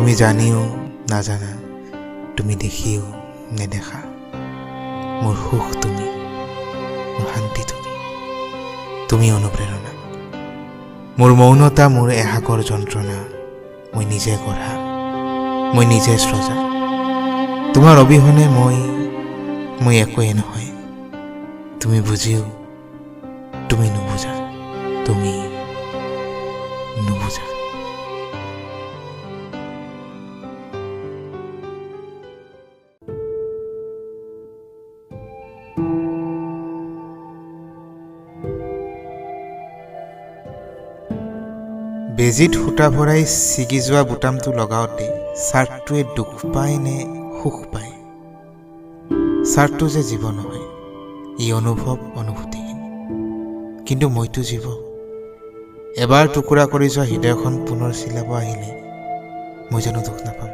তুমি জানিও নাজানা, তুমি দেখিও নেদেখা, মোৰ সুখ তুমি, মোৰ শান্তি তুমি, তুমি অনুপ্ৰেৰণা। মোৰ মৌনতা মোৰ এহাকৰ যন্ত্ৰণা, মই নিজে গঢ়া, মই নিজে স্ৰজা। তোমাৰ অবিহনে মই একোৱে নহয়। তুমি বুজিও তুমি নুবুজা, তুমি নুবুজা। বেজীত সূতা ভৰাই ছিগি যোৱা বুটামটো লগাওঁতে চাৰ্টটোৱে দুখ পায় নে সুখ পায়? চাৰ্টটো যে জীৱ নহয়, ই অনুভূতিহীন। কিন্তু মইতো জীৱ। এবাৰ টুকুৰা কৰি যোৱা হৃদয়খন পুনৰ চিলাব আহিলে মই জানো দুখ নাপাম?